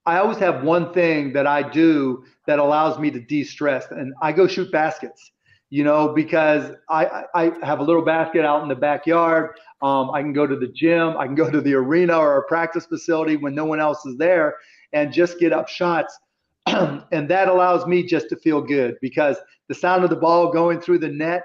[SPEAKER 3] have one thing that I do that allows me to de-stress, and I go shoot baskets, because I have a little basket out in the backyard. I can go to the gym, I can go to the arena or a practice facility when no one else is there and just get up shots. And that allows me just to feel good, because the sound of the ball going through the net,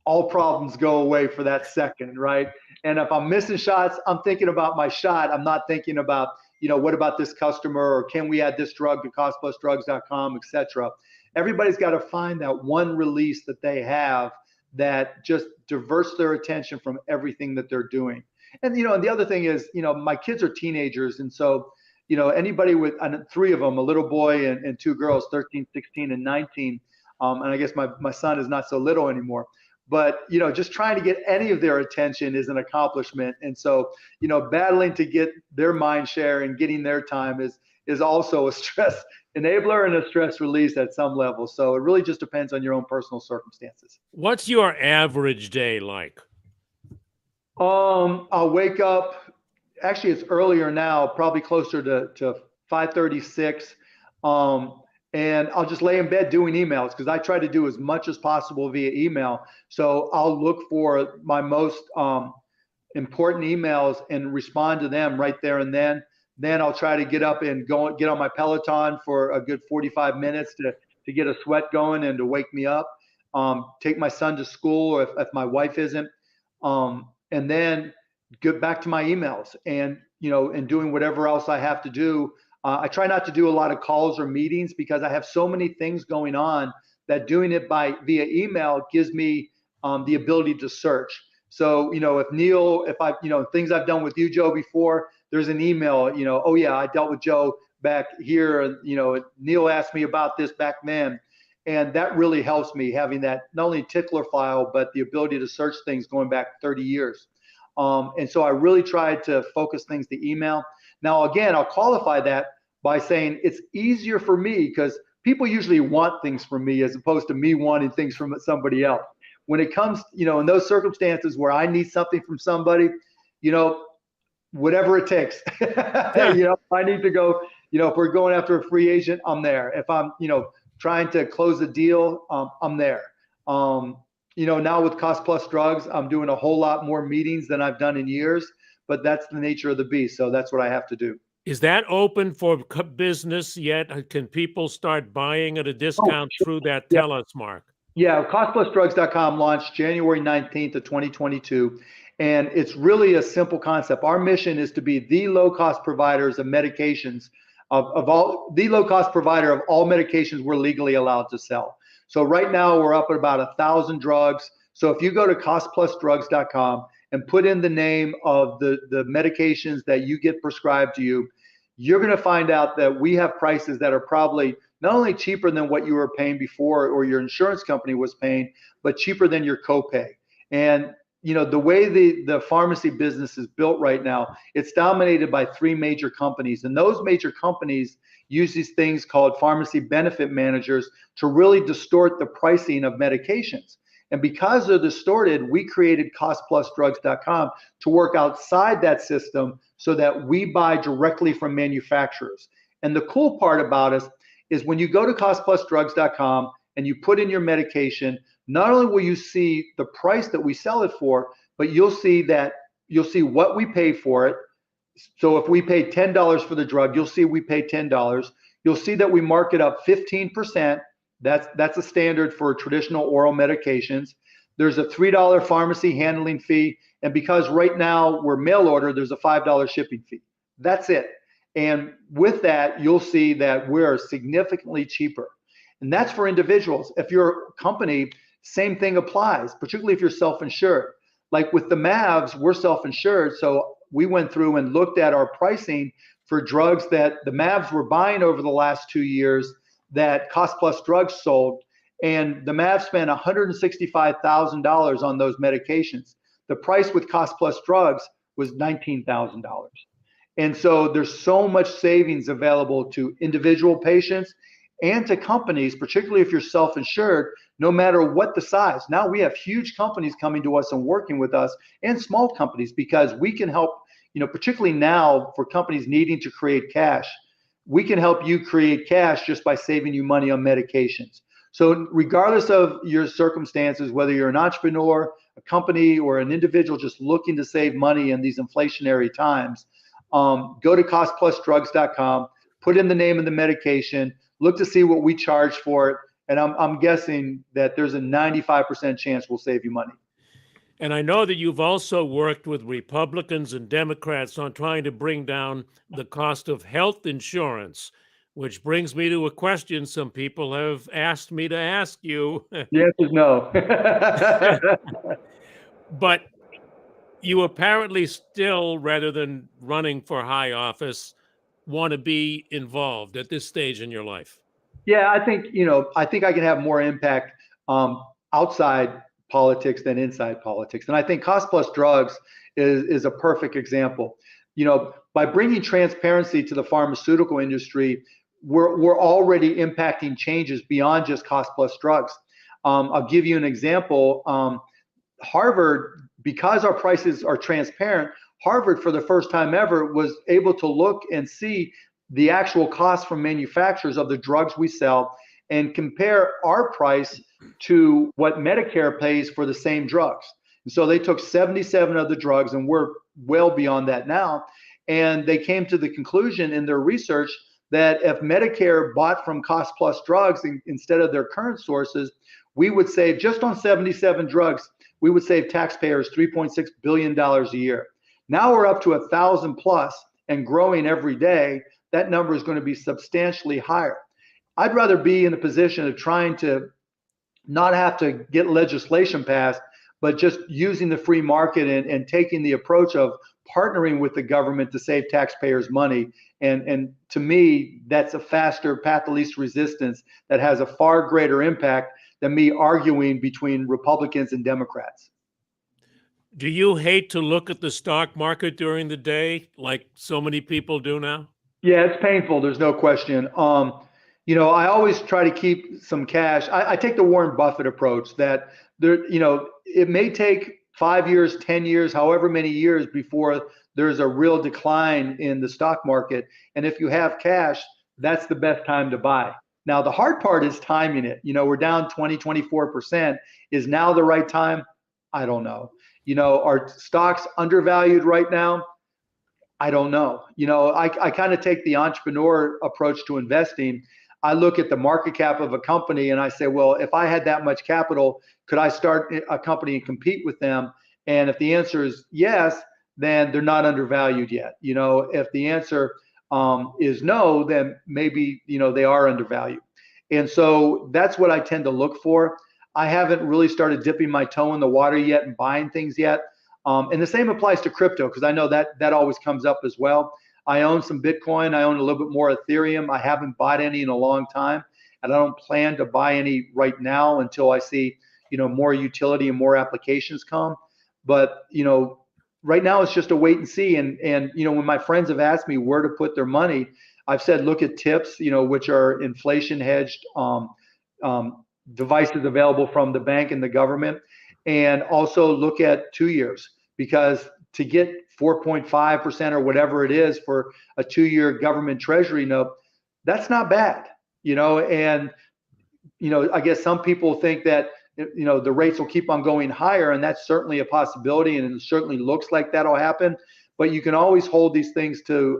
[SPEAKER 3] all problems go away for that second, right? And if I'm missing shots, I'm thinking about my shot. I'm not thinking about, what about this customer, or can we add this drug to costplusdrugs.com, et cetera. Everybody's got to find that one release that they have that just diverts their attention from everything that they're doing. And, and the other thing is, my kids are teenagers. And so, anybody with three of them, a little boy and two girls, 13, 16, and 19. And I guess my son is not so little anymore. But, just trying to get any of their attention is an accomplishment. And so, battling to get their mind share and getting their time is also a stress enabler and a stress release at some level. So it really just depends on your own personal circumstances.
[SPEAKER 2] What's your average day like?
[SPEAKER 3] I'll wake up, actually it's earlier now, probably closer to 5:36. And I'll just lay in bed doing emails, because I try to do as much as possible via email. So I'll look for my most important emails and respond to them right there and then. Then I'll try to get up and get on my Peloton for a good 45 minutes to get a sweat going and to wake me up. Take my son to school, or if my wife isn't, and then get back to my emails and doing whatever else I have to do. I try not to do a lot of calls or meetings, because I have so many things going on that doing it via email gives me the ability to search. So, things I've done with you, Joe, before, there's an email, oh yeah, I dealt with Joe back here. Neil asked me about this back then. And that really helps me, having that not only tickler file, but the ability to search things going back 30 years. And so I really try to focus things to email. Now, again, I'll qualify that by saying it's easier for me, because people usually want things from me as opposed to me wanting things from somebody else. When it comes, in those circumstances where I need something from somebody, whatever it takes. If I need to go, if we're going after a free agent, I'm there. If I'm, trying to close a deal, I'm there. Now with Cost Plus Drugs, I'm doing a whole lot more meetings than I've done in years, but that's the nature of the beast. So that's what I have to do.
[SPEAKER 2] Is that open for business yet? Can people start buying at a discount through that?
[SPEAKER 3] Yeah.
[SPEAKER 2] Tell us, Mark.
[SPEAKER 3] Yeah, costplusdrugs.com launched January 19th of 2022. And it's really a simple concept. Our mission is to be the low-cost providers of medications, the low-cost provider of all medications we're legally allowed to sell. So right now we're up at about 1,000 drugs. So if you go to costplusdrugs.com and put in the name of the medications that you get prescribed to you, you're going to find out that we have prices that are probably not only cheaper than what you were paying before or your insurance company was paying, but cheaper than your copay. And the way the pharmacy business is built right now, it's dominated by three major companies. And those major companies use these things called pharmacy benefit managers to really distort the pricing of medications. And because they're distorted, we created costplusdrugs.com to work outside that system so that we buy directly from manufacturers. And the cool part about us is when you go to costplusdrugs.com and you put in your medication, not only will you see the price that we sell it for, but you'll see what we pay for it. So if we pay $10 for the drug, you'll see we pay $10. You'll see that we mark it up 15%. That's a standard for traditional oral medications. There's a $3 pharmacy handling fee. And because right now we're mail order, there's a $5 shipping fee. That's it. And with that, you'll see that we're significantly cheaper. And that's for individuals. If you're a company, same thing applies, particularly if you're self-insured. Like with the Mavs, we're self-insured. So we went through and looked at our pricing for drugs that the Mavs were buying over the last 2 years that Cost Plus Drugs sold. And the Mavs spent $165,000 on those medications. The price with Cost Plus Drugs was $19,000. And so there's so much savings available to individual patients and to companies, particularly if you're self-insured, no matter what the size. Now we have huge companies coming to us and working with us, and small companies, because we can help, particularly now for companies needing to create cash, we can help you create cash just by saving you money on medications. So regardless of your circumstances, whether you're an entrepreneur, a company, or an individual just looking to save money in these inflationary times, go to costplusdrugs.com, put in the name of the medication, look to see what we charge for it, and I'm guessing that there's a 95% chance we'll save you money.
[SPEAKER 2] And I know that you've also worked with Republicans and Democrats on trying to bring down the cost of health insurance, which brings me to a question some people have asked me to ask you.
[SPEAKER 3] The answer is no.
[SPEAKER 2] But you apparently still, rather than running for high office, want to be involved at this stage in your life.
[SPEAKER 3] Yeah, I think I can have more impact outside politics than inside politics. And I think Cost Plus Drugs is a perfect example. By bringing transparency to the pharmaceutical industry, we're already impacting changes beyond just Cost Plus Drugs. I'll give you an example. Harvard, because our prices are transparent, Harvard, for the first time ever, was able to look and see the actual cost from manufacturers of the drugs we sell and compare our price to what Medicare pays for the same drugs. And so they took 77 of the drugs, and we're well beyond that now. And they came to the conclusion in their research that if Medicare bought from Cost Plus Drugs instead of their current sources, we would save, just on 77 drugs, we would save taxpayers $3.6 billion a year. Now we're up to 1,000 plus and growing every day. That number is going to be substantially higher. I'd rather be in a position of trying to not have to get legislation passed, but just using the free market and taking the approach of partnering with the government to save taxpayers money. And to me, that's a faster path of least resistance that has a far greater impact than me arguing between Republicans and Democrats.
[SPEAKER 2] Do you hate to look at the stock market during the day like so many people do now?
[SPEAKER 3] Yeah, it's painful. There's no question. I always try to keep some cash. I take the Warren Buffett approach that it may take 5 years, 10 years, however many years before there's a real decline in the stock market. And if you have cash, that's the best time to buy. Now, the hard part is timing it. We're down 24%. Is now the right time? I don't know. Are stocks undervalued right now? I don't know. I kind of take the entrepreneur approach to investing. I look at the market cap of a company and I say, well, if I had that much capital, could I start a company and compete with them? And if the answer is yes, then they're not undervalued yet. If the answer is no, then maybe, they are undervalued. And so that's what I tend to look for. I haven't really started dipping my toe in the water yet and buying things yet. And the same applies to crypto, because I know that always comes up as well. I own some Bitcoin. I own a little bit more Ethereum. I haven't bought any in a long time, and I don't plan to buy any right now until I see, more utility and more applications come. But, right now it's just a wait and see. And when my friends have asked me where to put their money, I've said, look at TIPS, which are inflation hedged devices available from the bank and the government. And also look at 2 years, because to get 4.5% or whatever it is for a 2-year government treasury note, that's not bad, and I guess some people think that, the rates will keep on going higher, and that's certainly a possibility, and it certainly looks like that'll happen. But you can always hold these things till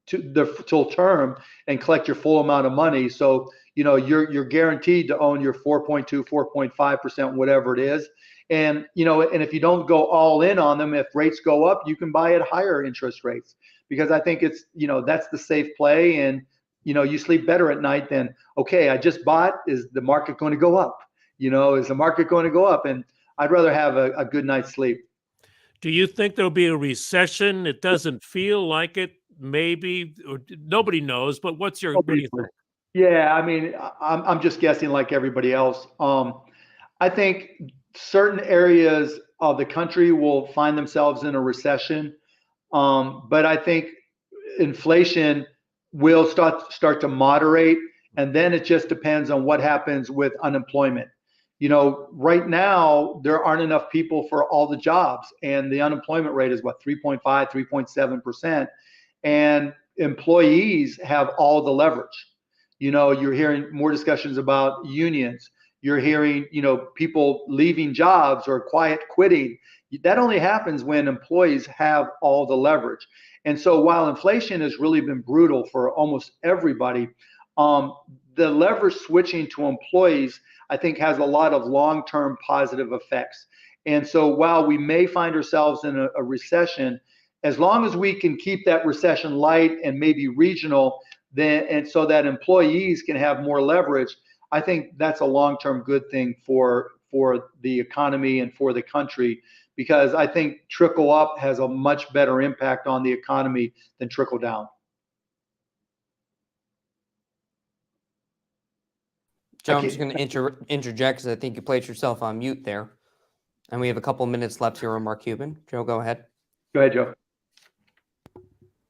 [SPEAKER 3] term and collect your full amount of money. So, you're guaranteed to own your 4.2, 4.5%, whatever it is. And, and if you don't go all in on them, if rates go up, you can buy at higher interest rates, because I think it's, that's the safe play. And, you sleep better at night than, okay, I just bought, is the market going to go up? Is the market going to go up? And I'd rather have a good night's sleep.
[SPEAKER 2] Do you think there'll be a recession? It doesn't feel like it, maybe, or nobody knows, but what do you think?
[SPEAKER 3] Yeah, I mean, I'm just guessing like everybody else. I think certain areas of the country will find themselves in a recession. But I think inflation will start to moderate, and then it just depends on what happens with unemployment. Right now there aren't enough people for all the jobs, and the unemployment rate is what, 3.5, 3.7%, and employees have all the leverage. You're hearing more discussions about unions. You're hearing, people leaving jobs or quiet quitting. That only happens when employees have all the leverage. And so while inflation has really been brutal for almost everybody, the leverage switching to employees, I think, has a lot of long-term positive effects. And so while we may find ourselves in a recession, as long as we can keep that recession light and maybe regional, and so that employees can have more leverage, I think that's a long-term good thing for the economy and for the country, because I think trickle up has a much better impact on the economy than trickle down.
[SPEAKER 1] Joe, I'm just going to interject, because I think you placed yourself on mute there. And we have a couple of minutes left here on Mark Cuban. Joe, go ahead.
[SPEAKER 3] Go ahead, Joe.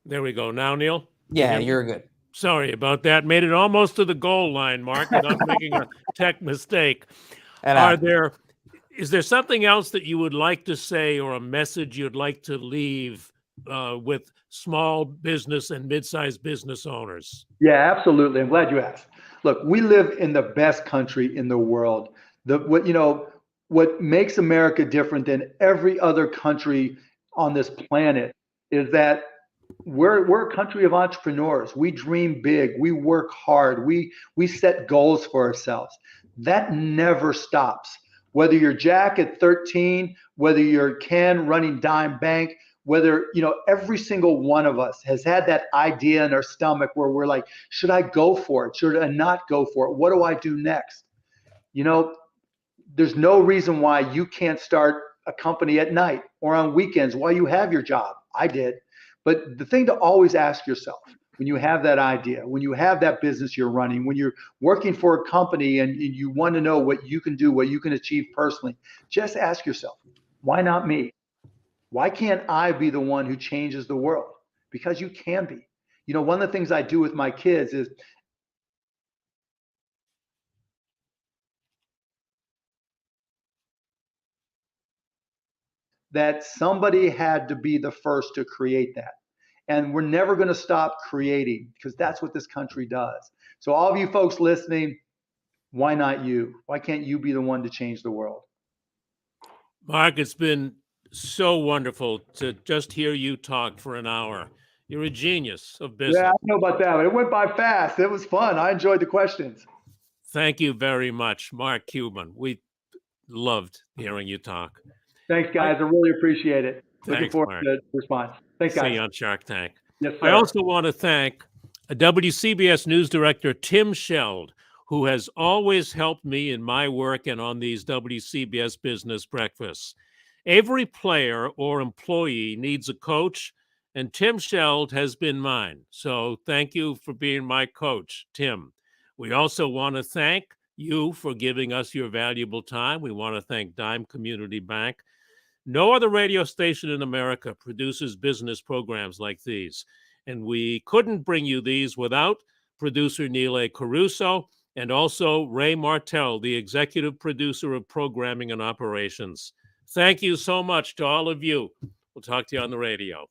[SPEAKER 2] There we go. Now, Neil?
[SPEAKER 1] Yeah, you're good.
[SPEAKER 2] Sorry about that. Made it almost to the goal line, Mark, without making a tech mistake. Is there something else that you would like to say, or a message you'd like to leave with small business and mid-sized business owners?
[SPEAKER 3] Yeah, absolutely. I'm glad you asked. Look, we live in the best country in the world. What makes America different than every other country on this planet is that we're a country of entrepreneurs. We dream big. We work hard. We set goals for ourselves. That never stops. Whether you're Jack at 13, whether you're Ken running Dime Bank, whether, every single one of us has had that idea in our stomach where we're like, should I go for it? Should I not go for it? What do I do next? There's no reason why you can't start a company at night or on weekends while you have your job. I did. But the thing to always ask yourself when you have that idea, when you have that business you're running, when you're working for a company and you want to know what you can do, what you can achieve personally, just ask yourself, why not me? Why can't I be the one who changes the world? Because you can be. One of the things I do with my kids is that somebody had to be the first to create that. And we're never going to stop creating, because that's what this country does. So all of you folks listening, why not you? Why can't you be the one to change the world?
[SPEAKER 2] Mark, it's been so wonderful to just hear you talk for an hour. You're a genius of business.
[SPEAKER 3] Yeah, I know about that, but it went by fast. It was fun. I enjoyed the questions.
[SPEAKER 2] Thank you very much, Mark Cuban. We loved hearing you talk.
[SPEAKER 3] Thanks, guys. I really appreciate it. Looking forward
[SPEAKER 2] Mark.
[SPEAKER 3] to the response. Thanks, guys.
[SPEAKER 2] See you on Shark Tank.
[SPEAKER 3] Yes, sir.
[SPEAKER 2] I also want to thank WCBS News Director Tim Sheld, who has always helped me in my work and on these WCBS Business Breakfasts. Every player or employee needs a coach, and Tim Sheld has been mine. So thank you for being my coach, Tim. We also want to thank you for giving us your valuable time. We want to thank Dime Community Bank. No other radio station in America produces business programs like these, and we couldn't bring you these without producer Neil A. Caruso and also Ray Martell, the executive producer of programming and operations. Thank you so much to all of you. We'll talk to you on the radio.